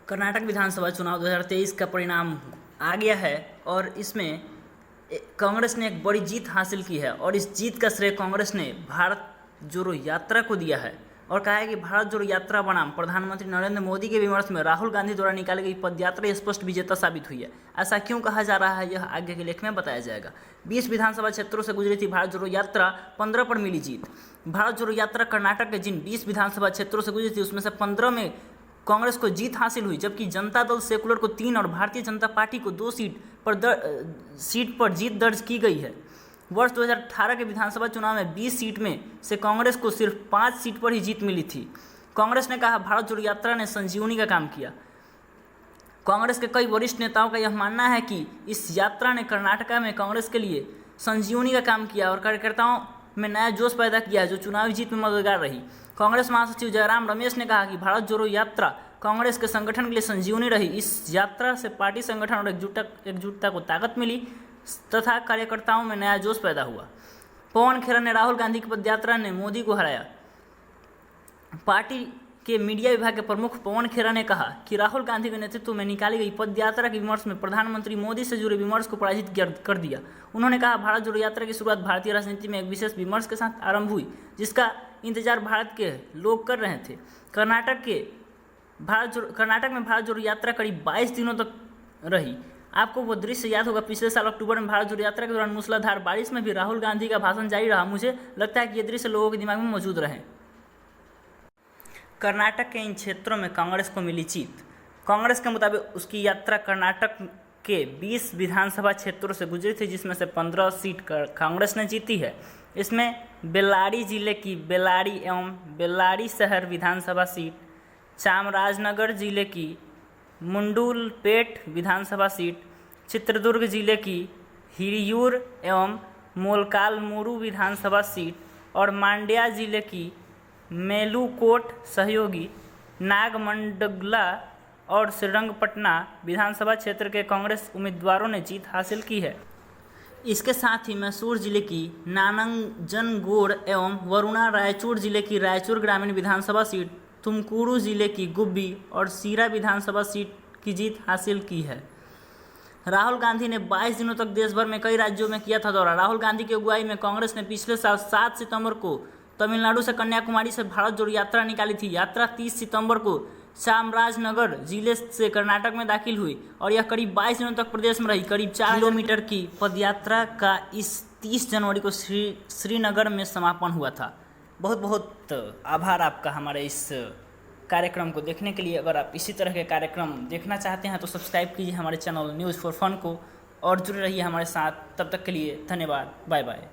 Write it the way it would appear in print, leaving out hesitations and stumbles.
कर्नाटक विधानसभा चुनाव 2023 का परिणाम आ गया है और इसमें कांग्रेस ने एक बड़ी जीत हासिल की है और इस जीत का श्रेय कांग्रेस ने भारत जोड़ो यात्रा को दिया है और कहा है कि भारत जोड़ो यात्रा बनाम प्रधानमंत्री नरेंद्र मोदी के विमर्श में राहुल गांधी द्वारा निकाली गई पदयात्रा स्पष्ट विजेता साबित हुई है। ऐसा क्यों कहा जा रहा है, यह आगे के लेख में बताया जाएगा। 20 विधानसभा क्षेत्रों से गुजरी थी भारत जोड़ो यात्रा, 15 पर मिली जीत। भारत जोड़ो यात्रा कर्नाटक के जिन 20 विधानसभा क्षेत्रों से गुजरी थी उसमें से 15 में कांग्रेस को जीत हासिल हुई, जबकि जनता दल सेकुलर को 3 और भारतीय जनता पार्टी को 2 सीट पर जीत दर्ज की गई है। वर्ष 2018 के विधानसभा चुनाव में 20 सीट में से कांग्रेस को सिर्फ 5 सीट पर ही जीत मिली थी। कांग्रेस ने कहा भारत जोड़ो यात्रा ने संजीवनी का काम किया। कांग्रेस के कई वरिष्ठ नेताओं का यह मानना है कि इस यात्रा ने कर्नाटका में कांग्रेस के लिए संजीवनी का काम किया और कार्यकर्ताओं में नया जोश पैदा किया जो चुनावी जीत में मददगार रही। कांग्रेस महासचिव जयराम रमेश ने कहा कि भारत जोड़ो यात्रा कांग्रेस के संगठन के लिए संजीवनी रही। इस यात्रा से पार्टी संगठन और एकजुटता को ताकत मिली तथा कार्यकर्ताओं में नया जोश पैदा हुआ। पवन खेरा ने राहुल गांधी की पदयात्रा ने मोदी को हराया। पार्टी के मीडिया विभाग के प्रमुख पवन खेरा ने कहा कि राहुल गांधी के नेतृत्व में निकाली गई पदयात्रा के विमर्श में प्रधानमंत्री मोदी से जुड़े विमर्श को पराजित कर दिया। उन्होंने कहा भारत जोड़ो यात्रा की शुरुआत भारतीय राजनीति में एक विशेष विमर्श के साथ आरंभ हुई जिसका इंतजार भारत के लोग कर रहे थे। कर्नाटक में भारत जोड़ो यात्रा करीब 22 दिनों तक रही। आपको वो दृश्य याद होगा, पिछले साल अक्टूबर में भारत जोड़ो यात्रा के दौरान मूसलाधार बारिश में भी राहुल गांधी का भाषण जारी रहा। मुझे लगता है कि ये दृश्य लोगों के दिमाग में मौजूद रहे। कर्नाटक के इन क्षेत्रों में कांग्रेस को मिली जीत। कांग्रेस के मुताबिक उसकी यात्रा कर्नाटक के 20 विधानसभा क्षेत्रों से गुजरी थी जिसमें से 15 सीट कांग्रेस ने जीती है। इसमें बेल्लारी जिले की बेल्लारी एवं बेल्लारी शहर विधानसभा सीट, चामराजनगर जिले की मुंडुलपेट विधानसभा सीट, चित्रदुर्ग जिले की हिरियूर एवं मोलकालमुरु विधानसभा सीट और मांड्या जिले की मेलुकोट सहयोगी, नागमंडगला और श्रीरंगपटना विधानसभा क्षेत्र के कांग्रेस उम्मीदवारों ने जीत हासिल की है। इसके साथ ही मैसूर जिले की नानंजनगोड़ एवं वरुणा रायचूर जिले की रायचूर ग्रामीण विधानसभा सीट, तुमकुरू जिले की गुब्बी और सीरा विधानसभा सीट की जीत हासिल की है। राहुल गांधी ने 22 दिनों तक देश भर में कई राज्यों में किया था दौरा। राहुल गांधी की अगुवाई में कांग्रेस ने पिछले साल 7 सितंबर को तमिलनाडु से कन्याकुमारी से भारत जोड़ो यात्रा निकाली थी। यात्रा 30 सितंबर को चामराजनगर जिले से कर्नाटक में दाखिल हुई और यह करीब 22 दिनों तक प्रदेश में रही। करीब 4 किलोमीटर की पदयात्रा का इस 30 जनवरी को श्रीनगर में समापन हुआ था। बहुत बहुत आभार आपका हमारे इस कार्यक्रम को देखने के लिए। अगर आप इसी तरह के कार्यक्रम देखना चाहते हैं तो सब्सक्राइब कीजिए हमारे चैनल न्यूज़ फॉर फन को और जुड़े रहिए हमारे साथ। तब तक के लिए धन्यवाद। Bye bye.